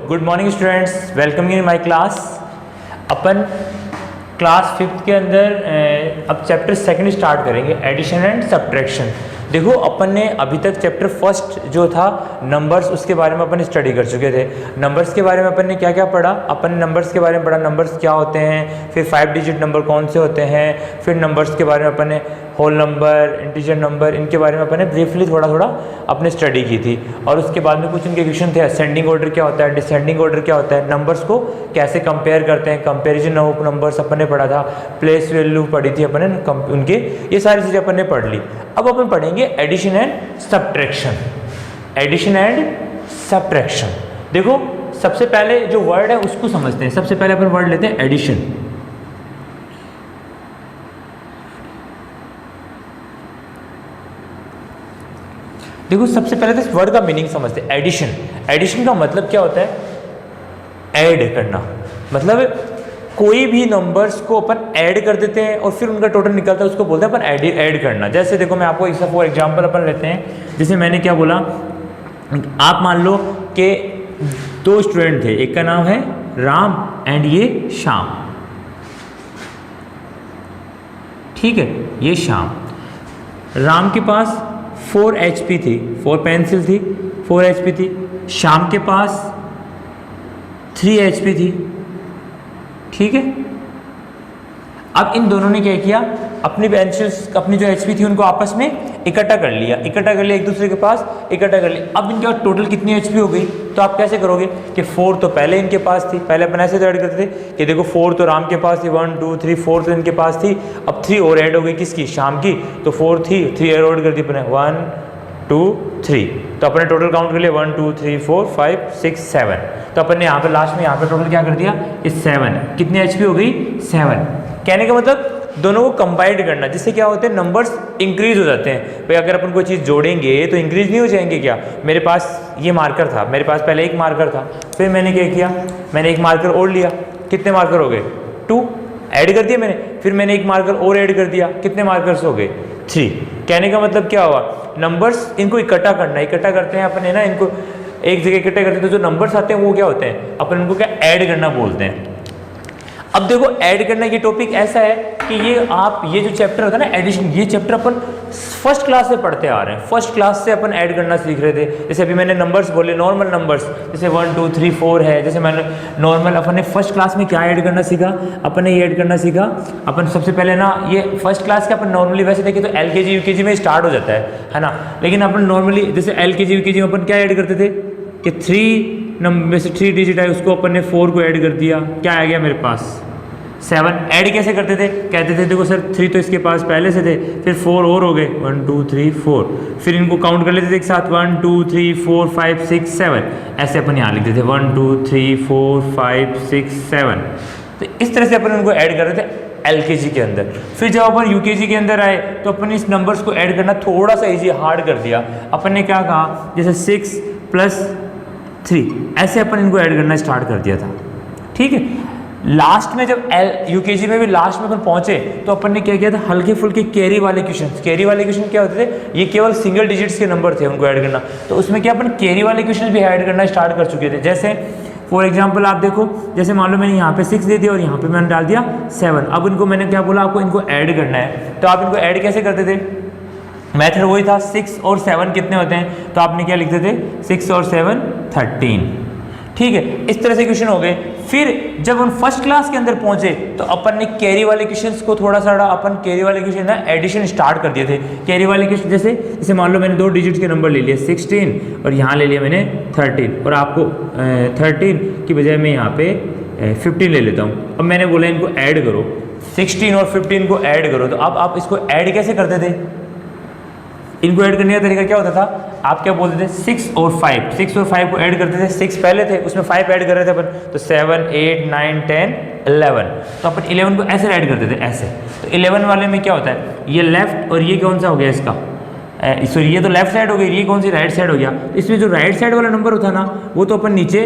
Good morning students, welcome in my class. Upon class 5th के अंदर अब chapter 2 start करेंगे, एडिशन एंड सब्ट्रैक्शन। देखो अपन ने अभी तक चैप्टर 1 जो था नंबर्स, उसके बारे में अपन स्टडी कर चुके थे। नंबर्स के बारे में अपन ने क्या क्या पढ़ा, अपन ने नंबर्स के बारे में पढ़ा, नंबर्स क्या होते हैं, फिर 5 डिजिट नंबर कौन से होते हैं, फिर नंबर्स के बारे में अपन ने होल नंबर, इंटीजर नंबर, इनके बारे में अपन ने ब्रीफली थोड़ा थोड़ा अपने स्टडी की थी। और उसके बाद में कुछ इनके क्वेश्चन थे, असेंडिंग ऑर्डर क्या होता है, डिसेंडिंग ऑर्डर क्या होता है, नंबर्स को कैसे कंपेयर करते हैं, कंपेरिजन ऑफ नंबर्स अपन ने पढ़ा था, प्लेस वैल्यू पढ़ी थी अपन ने, उनके ये सारी चीज़ें अपन ने पढ़ ली। अब अपन पढ़ेंगे addition and subtraction. Addition and subtraction, देखो सबसे पहले जो वर्ड है उसको समझते हैं। सबसे पहले अपन वर्ड लेते हैं एडिशन। देखो सबसे पहले तो इस वर्ड का मीनिंग समझते हैं। एडिशन, एडिशन का मतलब क्या होता है, ऐड करना। मतलब कोई भी नंबर्स को अपन ऐड कर देते हैं और फिर उनका टोटल निकलता है, उसको बोलते हैं अपन ऐड करना। जैसे देखो मैं आपको फॉर एग्जांपल अपन लेते हैं, जैसे मैंने क्या बोला, आप मान लो कि 2 स्टूडेंट थे, एक का नाम है राम एंड ये श्याम, ठीक है, ये श्याम। राम के पास 4 HP थी, 4 पेंसिल थी, 4 HP थी। श्याम के पास 3 HP थी, ठीक है। अब इन दोनों ने क्या किया, अपनी पेंसिल्स, अपनी जो HP थी उनको आपस में इकट्ठा कर लिया, एक दूसरे के पास इकट्ठा कर लिया। अब इनके टोटल कितनी HP हो गई, तो आप कैसे करोगे कि 4 तो पहले इनके पास थी, पहले अपन ऐसे ऐड करते थे कि देखो 4 तो राम के पास थी, 1 2 3 4 तो इनके पास थी। अब 3 और ऐड हो गई, किसकी, शाम की, तो 4 थी, 3 ऐड कर दी अपने, 1 2 3, तो अपने टोटल काउंट कर लिया 1 2 3 4 5 6 7। तो अपन ने यहाँ पे लास्ट में यहाँ पे टोटल क्या कर दिया, इस 7, कितनी HP हो गई, 7। कहने का मतलब दोनों को कंबाइंड करना, जिससे क्या होते हैं, नंबर्स इंक्रीज हो जाते हैं। भाई अगर अपन कोई चीज़ जोड़ेंगे तो इंक्रीज नहीं हो जाएंगे क्या। मेरे पास ये मार्कर था, मेरे पास पहले एक मार्कर था, फिर मैंने क्या किया, मैंने एक मार्कर और लिया, कितने मार्कर हो गए, 2 ऐड कर दिया मैंने, फिर मैंने एक मार्कर और ऐड कर दिया, कितने मार्कर्स हो गए, 3। कहने का मतलब क्या हुआ, नंबर्स इनको इकट्ठा करना, इकट्ठा करते हैं अपन, है ना, इनको एक जगह इकट्ठा करते हैं, तो जो नंबर्स आते हैं वो क्या होते हैं, अपन इनको क्या ऐड करना बोलते हैं। अब देखो ऐड करना ये टॉपिक ऐसा है कि ये जो चैप्टर होता है ना एडिशन, ये चैप्टर अपन फर्स्ट क्लास से पढ़ते आ रहे हैं। फर्स्ट क्लास से अपन ऐड करना सीख रहे थे। जैसे अभी मैंने नंबर्स बोले, नॉर्मल नंबर्स, जैसे 1 2 3 4 है, जैसे मैंने नॉर्मल, अपन ने फर्स्ट क्लास में क्या ऐड करना सीखा, अपन ने ये ऐड करना सीखा। अपन सबसे पहले ना, ये फर्स्ट क्लास का अपन नॉर्मली वैसे देखें तो LKG UKG में स्टार्ट हो जाता है ना, लेकिन अपन नॉर्मली जैसे LKG UKG में अपन क्या ऐड करते थे कि 3 नंबर में से 3 डिजिट है, उसको अपन ने 4 को ऐड कर दिया, क्या आ गया मेरे पास 7। ऐड कैसे करते थे, कहते थे देखो सर 3 तो इसके पास पहले से थे, फिर 4 और हो गए, 1 2 3 4, फिर इनको काउंट कर लेते थे एक साथ, 1 2 3 4 5 6 7, ऐसे अपन यहाँ लिखते थे 1 2 3 4 5 6 7। तो इस तरह से अपन उनको ऐड कर रहे थे LKG के अंदर। फिर जब अपन UKG के अंदर आए तो अपन इस नंबर्स को ऐड करना थोड़ा सा ईजी, हार्ड कर दिया। अपन ने क्या कहा, जैसे 6 + 3, ऐसे अपन इनको ऐड करना स्टार्ट कर दिया था, ठीक है। लास्ट में जब UKG में भी लास्ट में अपन पहुंचे तो अपन ने क्या किया था, हल्के फुल्के कैरी वाले क्वेश्चन। कैरी वाले क्वेश्चन क्या होते थे, ये केवल सिंगल डिजिट्स के नंबर थे, उनको ऐड करना, तो उसमें क्या अपन कैरी वाले क्वेश्चन भी ऐड करना स्टार्ट कर चुके थे। जैसे फॉर एग्जांपल आप देखो, जैसे मान लो मैंने यहाँ पे 6 दे दिया और यहाँ पे मैंने डाल दिया 7। अब इनको मैंने क्या बोला, आपको इनको ऐड करना है, तो आप इनको ऐड कैसे करते थे, मेथड वही था, 6 और 7 कितने होते हैं, तो आपने क्या लिखते थे, 6 और 7 13, ठीक है। इस तरह से क्वेश्चन हो गए। फिर जब हम फर्स्ट क्लास के अंदर पहुंचे तो अपन ने कैरी वाले क्वेश्चंस को थोड़ा सा, अपन कैरी वाले क्वेश्चन ना एडिशन स्टार्ट कर दिए थे। कैरी वाले क्वेश्चन जैसे मान लो मैंने 2 डिजिट्स के नंबर ले लिए, 16 और यहाँ ले लिया मैंने 13, और आपको 13 की बजाय मैं यहाँ पे 15 ले लेता हूँ। अब मैंने बोला इनको ऐड करो, 16 और 15 को ऐड करो, तो अब आप इसको ऐड कैसे करते थे, इनको ऐड करने का तरीका क्या होता था, आप क्या बोलते थे, 6 और 5 को ऐड करते थे। 6 पहले थे, उसमें 5 ऐड कर रहे थे अपन, तो 7 8 9 10 11, तो अपन 11 को ऐसे ऐड करते थे, ऐसे। तो 11 वाले में क्या होता है, ये लेफ्ट और ये कौन सा हो गया इसका, सॉरी ये तो लेफ्ट साइड हो गई, ये कौन सी राइट साइड हो गया। तो इसमें जो राइट साइड वाला नंबर होता ना, वो तो अपन नीचे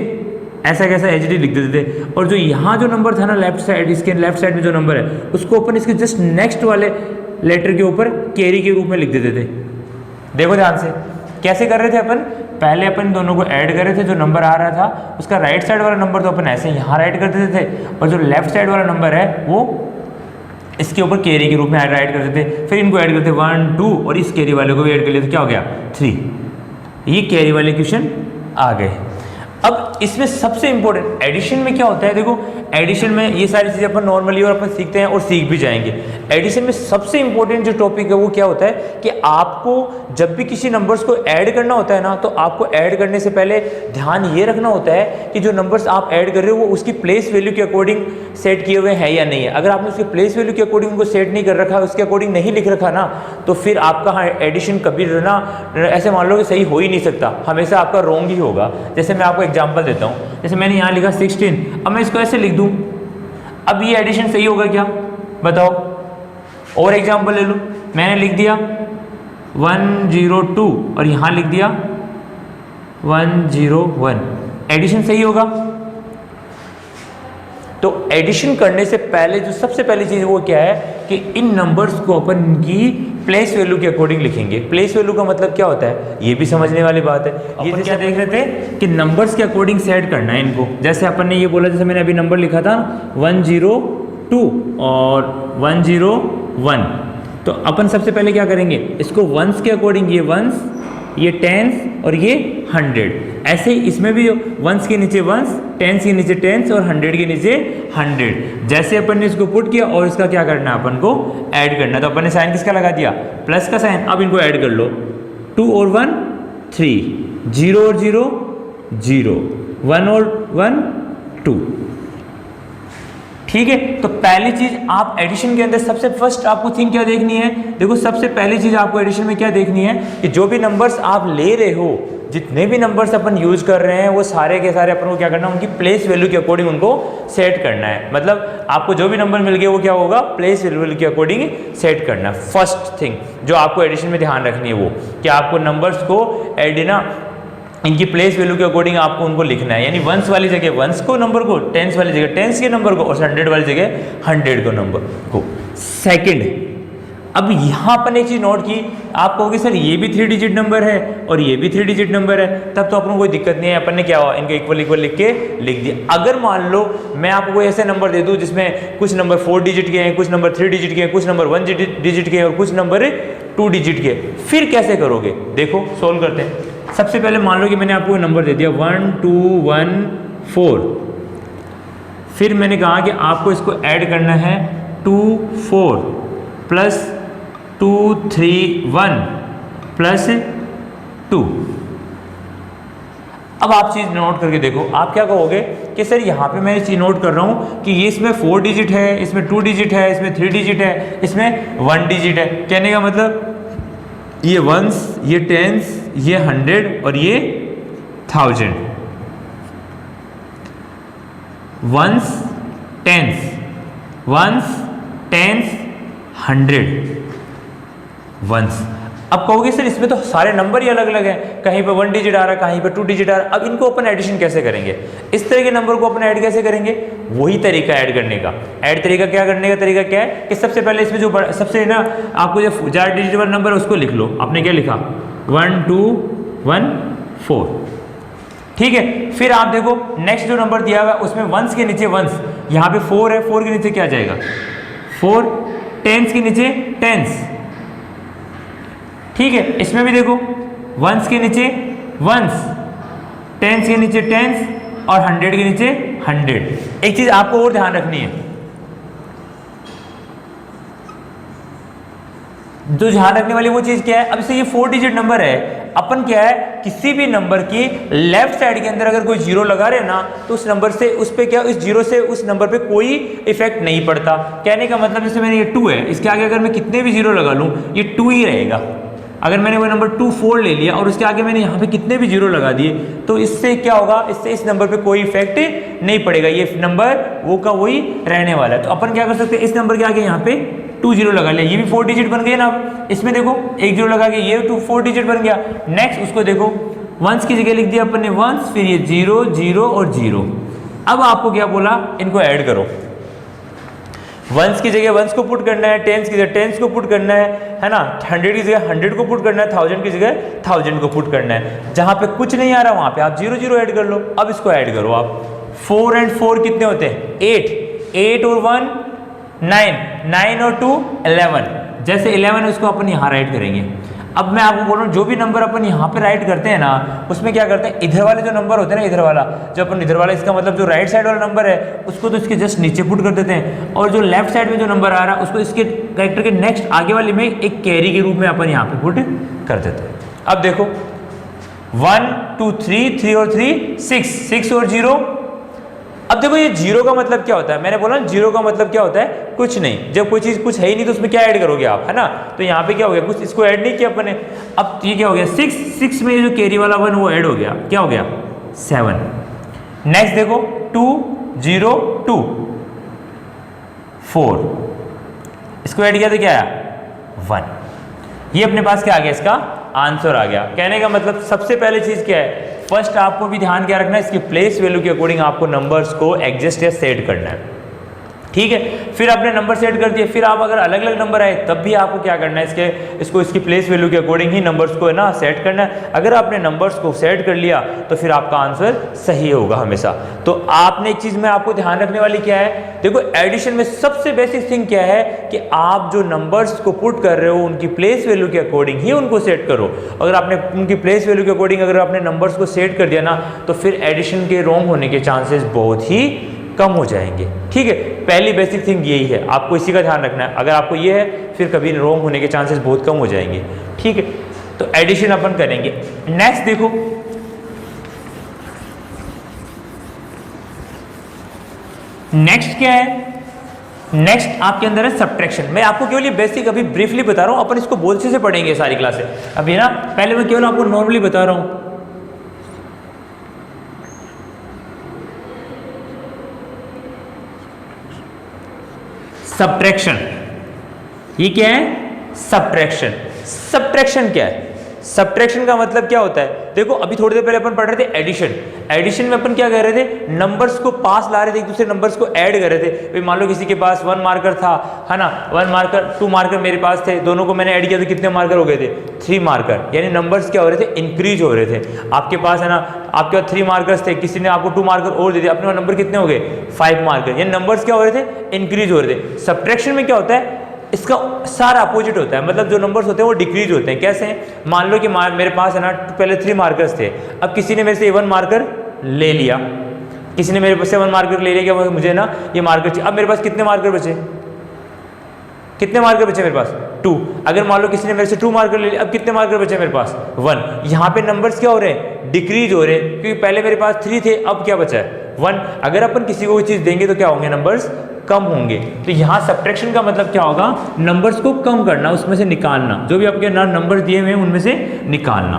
ऐसा कैसा HD लिख देते थे, और जो यहाँ जो नंबर था ना लेफ्ट साइड, इसके लेफ्ट साइड में जो नंबर है उसको अपन इसके जस्ट नेक्स्ट वाले लेटर के ऊपर कैरी के रूप में लिख देते थे। देखो ध्यान से कैसे कर रहे थे अपन, पहले अपन दोनों को ऐड कर रहे थे, जो नंबर आ रहा था उसका राइट साइड वाला नंबर तो अपन ऐसे यहाँ राइट कर देते थे, और जो लेफ्ट साइड वाला नंबर है वो इसके ऊपर कैरी के रूप में ऐड कर देते। फिर इनको ऐड करते 1 2 और इस कैरी वाले को भी ऐड कर लिया तो क्या हो गया 3। ये कैरी वाले क्वेश्चन आ गए। अब इसमें सबसे इंपॉर्टेंट एडिशन में क्या होता है, देखो एडिशन में ये सारी चीज़ें अपन नॉर्मली और अपन सीखते हैं और सीख भी जाएंगे। एडिशन में सबसे इंपॉर्टेंट जो टॉपिक है वो क्या होता है कि आपको जब भी किसी नंबर्स को ऐड करना होता है ना, तो आपको ऐड करने से पहले ध्यान ये रखना होता है कि जो नंबर्स आप ऐड कर रहे हो वो उसकी प्लेस वैल्यू के अकॉर्डिंग सेट किए हुए हैं या नहीं है। अगर आपने उसके प्लेस वैल्यू के अकॉर्डिंग उनको सेट नहीं कर रखा, उसके अकॉर्डिंग नहीं लिख रखा ना, तो फिर आपका एडिशन कभी ना ऐसे मान लो कि सही हो ही नहीं सकता, हमेशा आपका रॉन्ग ही होगा। जैसे मैं आपको एग्जाम्पल देता हूँ, जैसे मैंने यहाँ लिखा 16, अब मैं इसको ऐसे लिख दूँ, अब ये एडिशन सही होगा क्या बताओ। और एग्जांपल ले लूँ, मैंने लिख दिया 102 और यहाँ लिख दिया 101, एडिशन सही होगा। तो एडिशन करने से पहले जो सबसे पहली चीज वो क्या है कि इन नंबर्स को अपन की प्लेस वैल्यू के अकॉर्डिंग लिखेंगे। प्लेस वैल्यू का मतलब क्या होता है ये भी समझने वाली बात है। ये क्या देख रहे थे कि नंबर्स के अकॉर्डिंग सेट करना है इनको। जैसे अपन ने ये बोला, जैसे मैंने अभी नंबर लिखा था 102 और 101, तो अपन सबसे पहले क्या करेंगे, इसको वंस के अकॉर्डिंग, ये वंस, ये टेंस और ये 100, ऐसे ही इसमें भी वंस के नीचे वंस, टेंस के नीचे टेंस और 100 के नीचे 100। जैसे अपन ने इसको पुट किया और इसका क्या करना है, अपन को ऐड करना है। तो अपन ने साइन किसका लगा दिया, प्लस का साइन। अब इनको ऐड कर लो, 2 और 1 3, 0 और 0 0, 1 और 1 2। ठीक है, तो पहली चीज आप एडिशन के अंदर सबसे फर्स्ट आपको थिंग क्या देखनी है, देखो सबसे पहली चीज आपको एडिशन में क्या देखनी है कि जो भी नंबर्स आप ले रहे हो, जितने भी नंबर्स अपन यूज कर रहे हैं वो सारे के सारे अपन को क्या करना है, उनकी प्लेस वैल्यू के अकॉर्डिंग उनको सेट करना है। मतलब आपको जो भी नंबर मिल गया वो क्या होगा, प्लेस वैल्यू के अकॉर्डिंग सेट करना है। फर्स्ट थिंग जो आपको एडिशन में ध्यान रखनी है वो कि आपको नंबर्स को एड ना इनकी प्लेस वैल्यू के अकॉर्डिंग आपको उनको लिखना है। यानी वंस वाली जगह वंस को नंबर को, टेंस वाली जगह टेंस के नंबर को और 100 वाली जगह 100 को नंबर को। सेकंड, अब यहाँ अपन एक चीज नोट की, आप कहोगे सर ये भी 3 डिजिट नंबर है और ये भी 3 डिजिट नंबर है, तब तो अपन को कोई दिक्कत नहीं है। अपन ने क्या हुआ, इनको इक्वल इक्वल लिख के लिख दिया। अगर मान लो मैं आपको कोई ऐसे नंबर दे दूं जिसमें कुछ नंबर 4 डिजिट के हैं, कुछ नंबर 3 डिजिट के हैं, कुछ नंबर 1 डिजिट के हैं और कुछ नंबर 2 डिजिट के, फिर कैसे करोगे, देखो सोल्व करते हैं। सबसे पहले मान लो कि मैंने आपको नंबर दे दिया 1 2 1 4, फिर मैंने कहा कि आपको इसको ऐड करना है 2 4 प्लस 2 3 1 प्लस 2। अब आप चीज नोट करके देखो, आप क्या कहोगे कि सर यहाँ पे मैं चीज नोट कर रहा हूँ कि ये इसमें 4 डिजिट है, इसमें 2 डिजिट है, इसमें 3 डिजिट है, इसमें 1 डिजिट है। कहने का मतलब ये वंस, ये टेंस, ये 100 और ये 1000। Ones tens, ones tens 100 ones. अब कहोगे सर इसमें तो सारे नंबर ही अलग अलग हैं, कहीं पे 1 डिजिट आ रहा है, कहीं पे 2 डिजिट आ रहा है। अब इनको अपन एडिशन कैसे करेंगे, इस तरह के नंबर को अपन ऐड कैसे करेंगे, वही तरीका ऐड करने का। ऐड तरीका क्या करने का तरीका क्या है कि सबसे पहले इसमें जो सबसे ना आपको जो 4 डिजिट वाला नंबर है उसको लिख लो। आपने क्या लिखा 1 2 1 4, ठीक है। फिर आप देखो नेक्स्ट जो नंबर दिया हुआ है उसमें वंस के नीचे वंस, यहाँ पे 4 है, 4 के नीचे क्या जाएगा 4, टेंस के नीचे टेंस, ठीक है। इसमें भी देखो वंस के नीचे वंस, टेंस के नीचे टेंस और 100 के नीचे 100। एक चीज आपको और ध्यान रखनी है, जो ध्यान रखने वाली वो चीज क्या है, अब से ये 4 डिजिट नंबर है, अपन क्या है किसी भी नंबर की लेफ्ट साइड के अंदर अगर कोई जीरो लगा रहे ना तो उस नंबर से उस पे क्या, उस जीरो से उस नंबर पे कोई इफेक्ट नहीं पड़ता। कहने का मतलब जैसे मैंने ये 2 है, इसके आगे अगर मैं कितने भी जीरो लगा लूं ये 2 ही रहेगा। अगर मैंने वो नंबर 2 4 ले लिया और उसके आगे मैंने यहाँ पे कितने भी जीरो लगा दिए तो इससे क्या होगा, इससे इस नंबर पे कोई इफेक्ट नहीं पड़ेगा, ये नंबर वो का वही रहने वाला है। तो अपन क्या कर सकते हैं, इस नंबर के आगे यहाँ पे 2 0 लगा लिया, ये भी 4 डिजिट बन गया ना। अब इसमें देखो 1 0 लगा के ये 4 डिजिट बन गया। नेक्स्ट उसको देखो वंस की जगह लिख दिया अपन ने वंस, फिर ये 0 0 और 0। अब आपको क्या बोला, इनको ऐड करो वंस की जगह वंस को पुट करना है, टेंस की जगह टेंस को पुट करना है ना, 100 की जगह 100 को पुट करना है, 1000 की जगह 1000 को पुट करना है। जहाँ पे कुछ नहीं आ रहा वहाँ पे आप 0 0 ऐड कर लो। अब इसको ऐड करो आप, 4 and 4 कितने होते हैं 8, 8 और 1 9, 9 और 2 11। जैसे 11 उसको अपन यहाँ राइट करेंगे। अब मैं आपको बोल रहा हूँ जो भी नंबर अपन यहाँ पे राइट करते हैं ना, उसमें क्या करते हैं, इधर वाले जो नंबर होते हैं ना, इधर वाला जो अपन इधर वाला, इसका मतलब जो राइट साइड वाला नंबर है उसको तो इसके जस्ट नीचे पुट कर देते हैं, और जो लेफ्ट साइड में जो नंबर आ रहा है उसको इसके कैरेक्टर के नेक्स्ट आगे वाले में एक कैरी के रूप में अपन यहाँ पे पुट कर देते हैं। अब देखो 1 2 3, 3 और 3 6, 6 और 0। अब देखो ये 0 का मतलब क्या होता है, मैंने बोला 0 का मतलब क्या होता है, कुछ नहीं। जब कोई चीज़ कुछ है ही नहीं तो उसमें क्या ऐड करोगे आप, है ना। तो यहाँ पे क्या हो गया, कुछ इसको ऐड नहीं किया अपन ने। अब ये क्या हो गया 6, 6 में ये जो कैरी वाला 1 वो ऐड हो गया, क्या हो गया 7। नेक्स्ट देखो 2 0 2 4, इसको ऐड किया तो क्या आया 1। ये अपने पास क्या आ गया, इसका आंसर आ गया। कहने का मतलब सबसे पहले चीज़ क्या है, फर्स्ट आपको भी ध्यान क्या रखना है, इसकी प्लेस वैल्यू के अकॉर्डिंग आपको नंबर्स को एडजस्ट या सेट करना है, ठीक है। फिर आपने नंबर सेट कर दिए, फिर आप अगर अलग अलग नंबर आए तब भी आपको क्या करना है, इसकी प्लेस वैल्यू के अकॉर्डिंग ही नंबर्स को है ना सेट करना है। अगर आपने नंबर्स को सेट कर लिया तो फिर आपका आंसर सही होगा हमेशा। तो आपने एक चीज़ में आपको ध्यान रखने वाली क्या है, देखो एडिशन में सबसे बेसिक थिंग क्या है कि आप जो नंबर्स को पुट कर रहे हो उनकी प्लेस वैल्यू के अकॉर्डिंग ही उनको सेट करो। अगर आपने उनकी प्लेस वैल्यू के अकॉर्डिंग अगर आपने नंबर्स को सेट कर दिया ना, तो फिर एडिशन के रॉन्ग होने के चांसेस बहुत ही कम हो जाएंगे, ठीक है। पहली बेसिक थिंग यही है, आपको इसी का ध्यान रखना है। अगर आपको ये है फिर कभी रॉन्ग होने के चांसेस बहुत कम हो जाएंगे, ठीक है। तो एडिशन अपन करेंगे। नेक्स्ट देखो, नेक्स्ट क्या है, नेक्स्ट आपके अंदर है सब्ट्रैक्शन। मैं आपको केवल ये बेसिक अभी ब्रीफली बता रहा हूं, अपन इसको बहुत से पढ़ेंगे सारी क्लासें। अभी ना पहले मैं केवल आपको नॉर्मली बता रहा हूं। सब्ट्रैक्शन, ये क्या है सब्ट्रैक्शन। सब्ट्रैक्शन क्या है, सब्ट्रैक्शन का मतलब क्या होता है, देखो अभी थोड़ी देर पहले अपन पढ़ रहे थे एडिशन। एडिशन में अपन क्या कर रहे थे, नंबर्स को पास ला रहे थे, एक दूसरे नंबर्स को ऐड कर रहे थे। भाई मान लो किसी के पास 1 मार्कर था, है ना, 1 मार्कर 2 मार्कर मेरे पास थे, दोनों को मैंने ऐड किया तो कितने मार्कर हो गए थे 3 मार्कर। यानी नंबर्स क्या हो रहे थे, इंक्रीज हो रहे थे। आपके पास है ना, आपके पास 3 मार्कर्स थे, किसी ने आपको 2 मार्कर और दे दिया, अपने नंबर कितने हो गए 5 मार्कर। यानी नंबर्स क्या हो रहे थे, इंक्रीज हो रहे थे। सब्ट्रैक्शन में क्या होता है, इसका सारा अपोजिट होता है, मतलब जो नंबर्स होते हैं वो डिक्रीज होते हैं। कैसे हैं, मान लो कि मेरे पास है ना पहले 3 मार्कर्स थे, अब किसी ने मेरे से 1 मार्कर ले लिया, किसी ने मेरे पास से 1 मार्कर ले लिया, क्या मुझे ना ये मार्कर चाहिए। अब मेरे पास कितने मार्कर बचे, कितने मार्कर बचे मेरे पास 2। अगर मान लो किसी ने मेरे से 2 मार्कर ले लिया, अब कितने मार्कर बचे मेरे पास 1। यहाँ पे नंबर्स क्या हो रहे हैं, डिक्रीज हो रहे हैं, क्योंकि पहले मेरे पास 3 थे, अब क्या बचा है 1। अगर अपन किसी को कोई चीज़ देंगे तो क्या होंगे, नंबर्स कम होंगे। तो यहाँ सब्ट्रैक्शन का मतलब क्या होगा, नंबर्स को कम करना, उसमें से निकालना, जो भी आपके नंबर दिए हुए हैं उनमें से निकालना।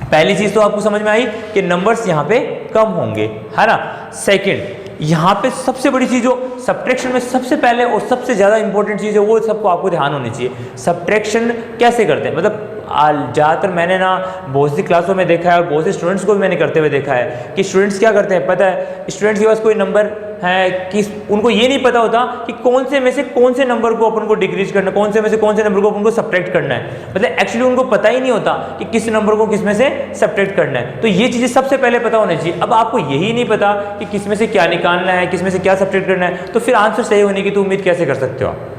पहली चीज तो आपको समझ में आई कि नंबर्स यहाँ पे कम होंगे, है ना। सेकंड, यहाँ पे सबसे बड़ी चीज जो सब्ट्रैक्शन में सबसे पहले और सबसे ज्यादा इंपॉर्टेंट चीज है वो सबको आपको ध्यान होनी चाहिए। सब्ट्रैक्शन कैसे करते हैं, मतलब ज़्यादातर मैंने ना बहुत सी क्लासों में देखा है और बहुत से स्टूडेंट्स को भी मैंने करते हुए देखा है कि स्टूडेंट्स क्या करते हैं, पता है स्टूडेंट्स के पास कोई नंबर है कि उनको ये नहीं पता होता कि कौन से में से कौन से नंबर को अपन को डिक्रीज करना, कौन से में से कौन से नंबर को अपन को सब्ट्रैक्ट करना है। मतलब एक्चुअली उनको पता ही नहीं होता कि किस नंबर को किस में से सब्ट्रैक्ट करना है। तो ये चीज़ें सबसे पहले पता होनी चाहिए। अब आपको यही नहीं पता कि किस में से क्या निकालना है, किस में से क्या सब्ट्रैक्ट करना है, तो फिर आंसर सही होने की तो उम्मीद कैसे कर सकते हो आप,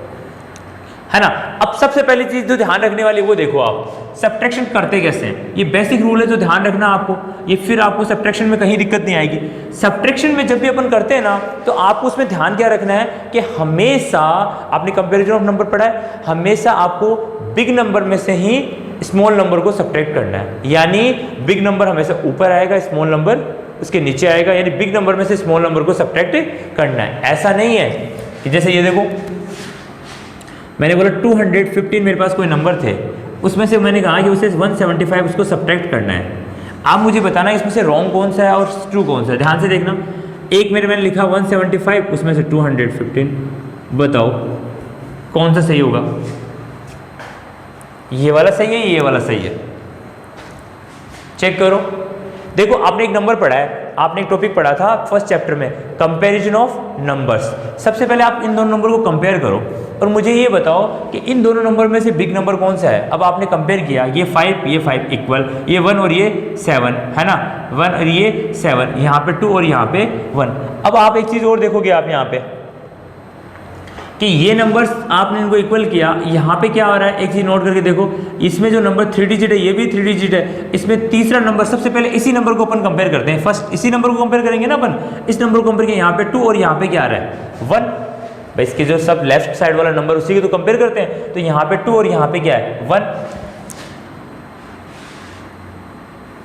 है ना। अब सबसे पहली चीज जो ध्यान रखने वाली वो देखो, आप सब्ट्रैक्शन करते कैसे हैं, ये बेसिक रूल है जो ध्यान रखना आपको, ये फिर आपको सब्ट्रैक्शन में कहीं दिक्कत नहीं आएगी। सब्ट्रैक्शन में जब भी अपन करते हैं ना, तो आपको उसमें ध्यान क्या रखना है कि हमेशा, आपने कंपैरिजन ऑफ नंबर पढ़ा है, हमेशा आपको बिग नंबर में से ही स्मॉल नंबर को सब्ट्रैक्ट करना है। यानी बिग नंबर हमेशा ऊपर आएगा, स्मॉल नंबर उसके नीचे आएगा, यानी बिग नंबर में से स्मॉल नंबर को सब्ट्रैक्ट करना है। ऐसा नहीं है कि जैसे ये देखो, मैंने बोला 215 मेरे पास कोई नंबर थे, उसमें से मैंने कहा कि उसे 175 उसको सब्ट्रैक्ट करना है। आप मुझे बताना इसमें से रॉन्ग कौन सा है और ट्रू कौन सा है। ध्यान से देखना, एक मैंने लिखा 175, उसमें से 215, बताओ कौन सा सही होगा। ये वाला सही है, ये वाला सही है, चेक करो। देखो आपने एक नंबर पढ़ा है आपने एक टॉपिक पढ़ा था फर्स्ट चैप्टर में, कंपैरिजन ऑफ नंबर्स। सबसे पहले आप इन दोनों नंबर को कंपेयर करो और मुझे ये बताओ कि इन दोनों नंबर में से बिग नंबर कौन सा है। अब आपने कंपेयर किया, ये 5 इक्वल, ये 1 और ये 7 है ना, 1 और ये 7, यहाँ पे 2 और यहाँ पे 1। अब आप एक चीज़ और देखोगे आप यहाँ पे कि ये नंबर्स आपने इनको इक्वल किया, यहाँ पे क्या हो रहा है, एक चीज़ नोट करके देखो, इसमें जो नंबर 3 डिजिट है ये भी 3 डिजिट है, इसमें तीसरा नंबर, सबसे पहले इसी नंबर को अपन कंपेयर करते हैं, फर्स्ट इसी नंबर को कंपेयर करेंगे ना अपन, इस नंबर को कंपेयर किया, यहाँ पे 2 और यहाँ पे क्या आ रहा है 1, भाई इसके जो सब लेफ्ट साइड वाला नंबर उसी के तो कंपेयर करते हैं, तो यहाँ पे 2 और यहाँ पे क्या है 1।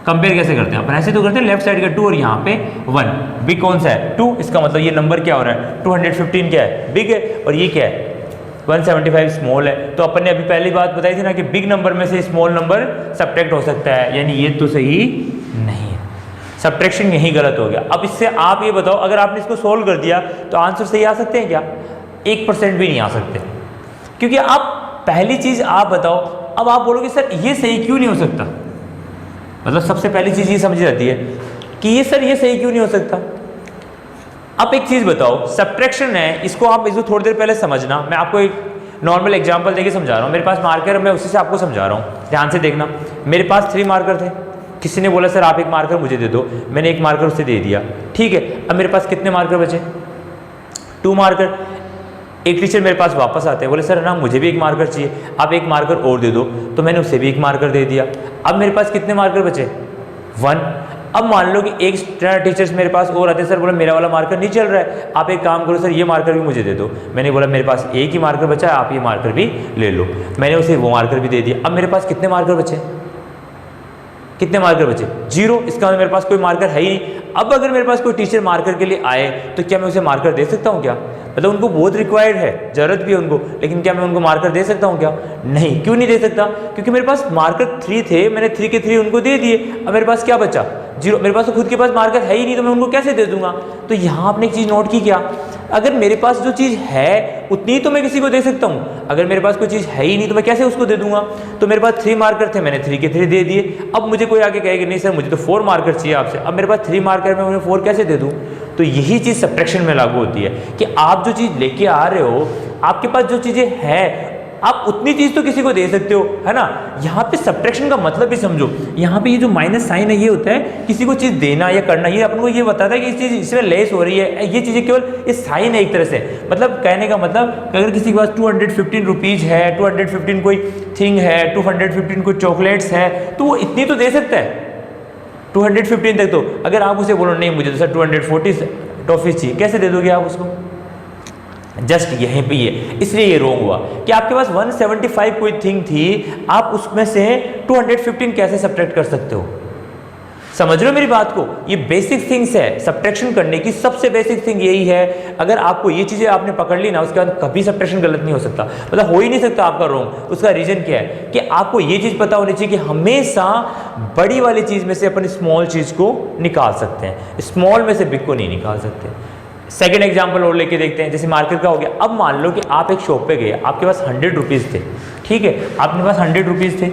कंपेयर कैसे करते हैं अपन, ऐसे तो करते हैं, लेफ्ट साइड का 2 और यहाँ पे 1, बिग कौन सा है 2, इसका मतलब ये नंबर क्या हो रहा है 215 क्या है बिग है, और ये क्या है 175 स्मॉल है। तो अपन ने अभी पहली बात बताई थी ना कि बिग नंबर में से स्मॉल नंबर सब्ट्रैक्ट हो सकता है, यानी ये तो सही नहीं है, सब्ट्रैक्शन यही गलत हो गया। अब इससे आप ये बताओ, अगर आपने इसको सोल्व कर दिया तो आंसर सही आ सकते हैं क्या, 1% भी नहीं आ सकते, क्योंकि आप पहली चीज़ आप बताओ, अब आप बोलोगे सर ये सही क्यों नहीं हो सकता, मतलब सबसे पहली चीज़ ये समझ जाती है कि ये सर ये सही क्यों नहीं हो सकता। अब एक चीज़ बताओ, सब्ट्रैक्शन है, इसको आप इसको थोड़ी देर पहले समझना, मैं आपको एक नॉर्मल एग्जांपल देके समझा रहा हूँ, मेरे पास मार्कर है, मैं उसी से आपको समझा रहा हूँ, ध्यान से देखना। मेरे पास 3 मार्कर थे, किसी ने बोला सर आप एक मार्कर मुझे दे दो, मैंने एक मार्कर उससे दे दिया, ठीक है। अब मेरे पास कितने मार्कर बचे 2 मार्कर। एक टीचर मेरे पास वापस आते हैं, बोले सर ना मुझे भी एक मार्कर चाहिए, आप एक मार्कर और दे दो, तो मैंने उसे भी एक मार्कर दे दिया। अब मेरे पास कितने मार्कर बचे 1। अब मान लो कि एक टीचर्स मेरे पास और आते हैं, सर बोला मेरा वाला मार्कर नहीं चल रहा है, आप एक काम करो सर ये मार्कर भी मुझे दे दो। मैंने बोला मेरे पास एक ही मार्कर बचा है, आप ये मार्कर भी ले लो, मैंने उसे वो मार्कर भी दे दिया। अब मेरे पास कितने मार्कर बचे, कितने मार्कर बचे 0, इसका मतलब मेरे पास कोई मार्कर है ही नहीं। अब अगर मेरे पास कोई टीचर मार्कर के लिए आए तो क्या मैं उसे मार्कर दे सकता हूँ क्या, मतलब उनको बहुत रिक्वायर्ड है, जरूरत भी है उनको, लेकिन क्या मैं उनको मार्कर दे सकता हूँ क्या, नहीं। क्यों नहीं दे सकता, क्योंकि मेरे पास मार्कर 3 थे, मैंने 3 के 3 उनको दे दिए, अब मेरे पास क्या बचा 0, मेरे पास तो खुद के पास मार्कर है ही नहीं, तो मैं उनको कैसे दे दूंगा। तो यहाँ आपने एक चीज़ नोट की क्या, अगर मेरे पास जो चीज़ है उतनी तो मैं किसी को दे सकता हूँ, अगर मेरे पास कोई चीज़ है ही नहीं तो मैं कैसे उसको दे दूंगा। तो मेरे पास 3 मार्कर थे, मैंने 3 के 3 दे दिए। अब मुझे कोई आगे कहेगा नहीं सर मुझे तो 4 मार्कर चाहिए आपसे, अब मेरे पास 3 मार्कर में उन्हें 4 कैसे दे दूँ। तो यही चीज़ सब्ट्रैक्शन में लागू होती है कि आप जो चीज़ लेके आ रहे हो, आपके पास जो चीज़ें हैं आप उतनी चीज़ तो किसी को दे सकते हो, है ना। यहाँ पे सब्ट्रैक्शन का मतलब भी समझो, यहाँ पे ये जो माइनस साइन है ये होता है किसी को चीज़ देना या करना, ये अपन को ये बताता है कि इस चीज़ इसमें लेस हो रही है, ये चीज़ें केवल ये साइन है एक तरह से। मतलब कहने का मतलब अगर किसी के पास 215 रुपीज़ है, 215 कोई थिंग है, 215 कोई चॉकलेट्स है, तो वो इतनी तो दे सकता है 215 तक। तो अगर आप उसे बोलो नहीं मुझे तो सर 240 टॉफीज चाहिए, कैसे दे दोगे आप उसको, जस्ट यहीं पे ये, इसलिए ये रॉन्ग हुआ कि आपके पास 175 कोई थिंग थी, आप उसमें से 215 कैसे सब्ट्रैक्ट कर सकते हो। समझ रहे हो मेरी बात को, ये बेसिक थिंग्स है, सब्ट्रैक्शन करने की सबसे बेसिक थिंग यही है। अगर आपको ये चीज़ें आपने पकड़ ली ना, उसके बाद कभी सब्ट्रैक्शन गलत नहीं हो सकता, मतलब हो ही नहीं सकता आपका रॉन्ग। उसका रीजन क्या है कि आपको ये चीज़ पता होनी चाहिए कि हमेशा बड़ी वाली चीज़ में से अपन स्मॉल चीज़ को निकाल सकते हैं, स्मॉल में से बिग को नहीं निकाल सकते। सेकेंड एग्जाम्पल और लेके देखते हैं, जैसे मार्केट का हो गया। अब मान लो कि आप एक शॉप पे गए, आपके पास 100 रुपीज़ थे, ठीक है, आपके पास 100 रुपीज़ थे,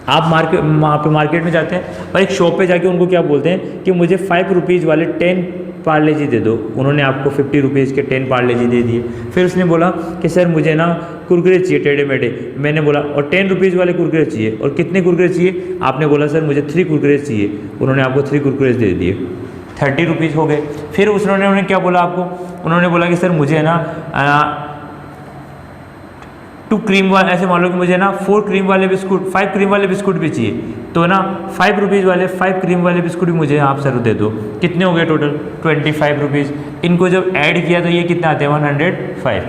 आप मार्केट में जाते हैं और एक शॉप पे जाके उनको क्या बोलते हैं कि मुझे 5 रुपीज़ वाले 10 पार्ले जी दे दो। उन्होंने आपको 50 रुपीज़ के 10 पार्ले जी दे दिए। फिर उसने बोला कि सर मुझे ना कुरकुरे चाहिए टेढ़े मेढ़े, मैंने बोला और 10 रुपीज़ वाले कुरकुरे चाहिए, और कितने कुरकुरे चाहिए, आपने बोला सर मुझे 3 कुरकुरे चाहिए, उन्होंने आपको 3 कुरकुरे दे दिए, 30 रुपीज़ हो गए। फिर उन्होंने क्या बोला आपको, उन्होंने बोला कि सर मुझे ना 2 क्रीम वाले, ऐसे मान लो कि मुझे ना 4 क्रीम वाले बिस्कुट, 5 क्रीम वाले बिस्कुट भी चाहिए, तो ना 5 रुपीज़ वाले 5 क्रीम वाले बिस्कुट भी मुझे आप सर दे दो। कितने हो गए टोटल 25 रुपीज़। इनको जब ऐड किया तो ये कितना आते हैं 105।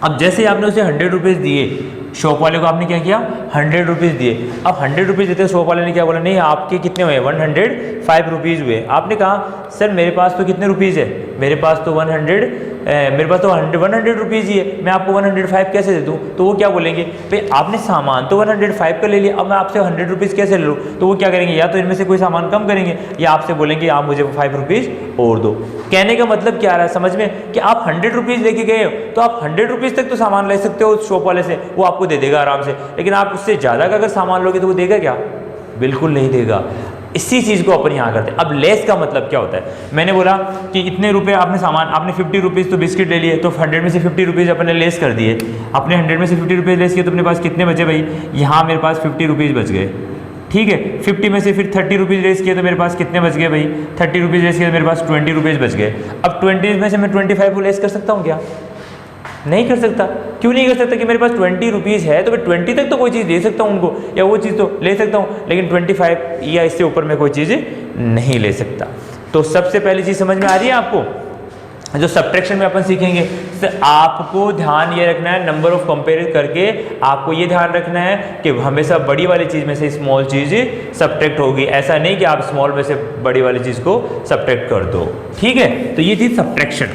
अब जैसे आपने उसे 100 रुपीज़ दिए, शॉप वाले को आपने क्या किया 100 रुपीज़ दिए। अब 100 रुपीज़ देते शॉप वाले ने क्या बोला, नहीं आपके कितने हुए 105 रुपीज़ हुए। आपने कहा सर मेरे पास तो कितने रुपीज़ है, मेरे पास तो 100 रुपीज़ ही है, मैं आपको 105 कैसे दे दूँ। तो वो क्या बोलेंगे, भाई आपने सामान तो 105 का ले लिया, अब मैं आपसे 100 रुपीज़ कैसे ले लूँ। तो वो क्या करेंगे, या तो इनमें से कोई सामान कम करेंगे या आपसे बोलेंगे आप मुझे 5 रुपीज़ और दो। कहने का मतलब क्या आ रहा है समझ में, कि आप 100 रुपीज़ लेके गए हो तो आप 100 रुपीज़ तक तो सामान ले सकते हो उस शॉप वाले से, वो आपको दे देगा आराम से। लेकिन आप उससे ज़्यादा का अगर सामान लोगे तो वो देगा क्या, बिल्कुल नहीं देगा। इसी चीज़ को अपन यहाँ करते हैं। अब लेस का मतलब क्या होता है, मैंने बोला कि इतने रुपए आपने सामान, आपने 50 रुपीज़ तो बिस्किट ले लिए, तो 100 में से 50 रुपीज़ अपने लेस कर दिए। अपने 100 में से 50 रुपीज़ लेस किए तो अपने पास कितने बचे भाई, यहाँ मेरे पास 50 रुपीज़ बच गए। ठीक है, 50 में से फिर 30 रुपीज़ लेस किए तो मेरे पास कितने बच गए भाई, 30 रुपीज़ लेस किए तो मेरे पास 20 रुपीज़ बच गए। अब 20 में से मैं 25 को लेस कर सकता हूँ क्या, नहीं कर सकता। क्यों नहीं कर सकता कि मेरे पास 20 रुपीज़ है तो मैं 20 तक तो कोई चीज़ दे सकता हूँ उनको, या वो चीज़ तो ले सकता हूँ, लेकिन 25 या इससे ऊपर मैं कोई चीज़ नहीं ले सकता। तो सबसे पहली चीज़ समझ में आ रही है आपको, जो सब्ट्रैक्शन में अपन सीखेंगे, तो आपको ध्यान ये रखना है, नंबर ऑफ कंपेयर करके आपको ये ध्यान रखना है कि हमेशा बड़ी वाली चीज़ में से स्मॉल चीज़ सब्ट्रैक्ट होगी। ऐसा नहीं कि आप स्मॉल में से बड़ी वाली चीज़ को सब्ट्रैक्ट कर दो। ठीक है, तो ये थी सब्ट्रैक्शन।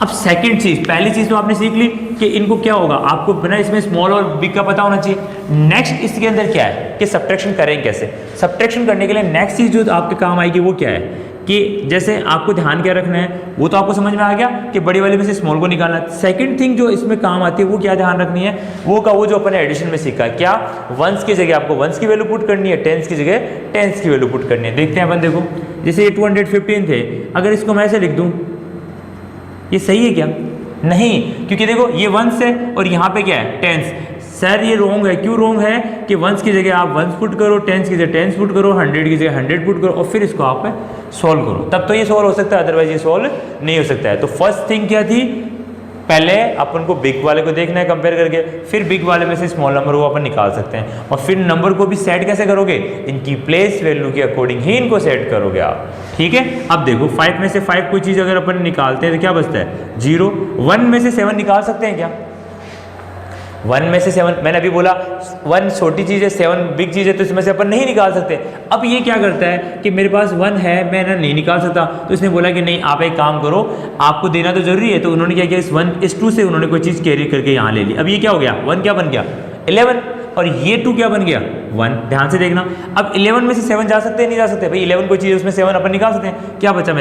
अब सेकंड चीज़, पहली चीज़ तो आपने सीख ली कि इनको क्या होगा, आपको बिना इसमें स्मॉल और बिग का पता होना चाहिए। नेक्स्ट इसके अंदर क्या है कि सब्ट्रैक्शन करें कैसे। सब्ट्रैक्शन करने के लिए नेक्स्ट चीज़ जो आपके काम आएगी वो क्या है कि जैसे आपको ध्यान क्या रखना है, वो तो आपको समझ में आ गया कि बड़ी वाली में से स्मॉल को निकालना है। सेकंड थिंग जो इसमें काम आती है वो क्या ध्यान रखनी है, वो जो अपन एडिशन में सीखा है, क्या वंस की जगह आपको वंस की वैल्यू पुट करनी है, टेंस की जगह टेंस की वैल्यू पुट करनी है। देखते हैं अपन, देखो जैसे ये 215 थे, अगर इसको मैं ऐसे लिख दूँ, ये सही है क्या, नहीं, क्योंकि देखो ये वंस है और यहाँ पे क्या है टेंस। सर ये रोंग है, क्यों रोंग है कि वंस की जगह आप वंस पुट करो, टेंस की जगह टेंस पुट करो, 100 की जगह 100 पुट करो और फिर इसको आप सॉल्व करो, तब तो ये सॉल्व हो सकता है, अदरवाइज ये सॉल्व नहीं हो सकता है। तो फर्स्ट थिंग क्या थी, पहले अपन को बिग वाले को देखना है कंपेयर करके, फिर बिग वाले में से स्मॉल नंबर को अपन निकाल सकते हैं, और फिर नंबर को भी सेट कैसे करोगे, इनकी प्लेस वैल्यू के अकॉर्डिंग ही इनको सेट करोगे आप। ठीक है, अब देखो 5 में से 5 कोई चीज़ अगर अपन निकालते हैं तो क्या बचता है 0। 1 में से 7 निकाल सकते हैं क्या, 1 में से 7, मैंने अभी बोला 1 छोटी चीज़ है, 7 बिग चीज़ है, तो इसमें से अपन नहीं निकाल सकते। अब ये क्या करता है कि मेरे पास 1 है, मैं ना नहीं निकाल सकता, तो इसने बोला कि नहीं आप एक काम करो, आपको देना तो जरूरी है, तो उन्होंने क्या किया, इस 1 इस 2 से उन्होंने कोई चीज़ कैरी करके यहाँ ले ली। अब ये क्या हो गया, 1 क्या बन गया 11, और ये 2 क्या बन गया 1। ध्यान से देखना, अब 11 में से 7 जा सकते हैं, नहीं जा सकते भाई, 11 कोई चीज़ उसमें 7 अपन निकाल सकते हैं। क्या बचा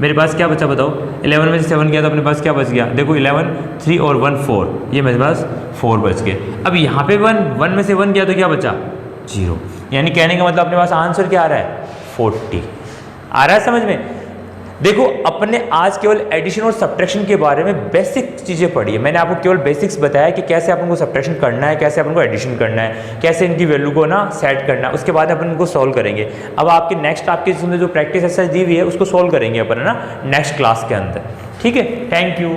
मेरे पास क्या बचा बताओ, 11 में से 7 गया तो अपने पास क्या बच गया, देखो 11 3 और 1 4, ये मेरे पास 4 बच गए। अब यहाँ पे 1 में से 1 गया तो क्या बचा 0, यानी कहने का मतलब अपने पास आंसर क्या आ रहा है 40 आ रहा है समझ में। देखो अपने आज केवल एडिशन और सब्ट्रैक्शन के बारे में बेसिक चीज़ें पढ़ी है, मैंने आपको केवल बेसिक्स बताया कि कैसे अपन को सब्ट्रैक्शन करना है, कैसे अपन को एडिशन करना है, कैसे इनकी वैल्यू को ना सेट करना है, उसके बाद अपन इनको सॉल्व करेंगे। अब आपके नेक्स्ट आपके जिसमें जो प्रैक्टिस एक्सरसाइज दी हुई है उसको सॉल्व करेंगे अपन है ना नेक्स्ट क्लास के अंदर। ठीक है, थैंक यू।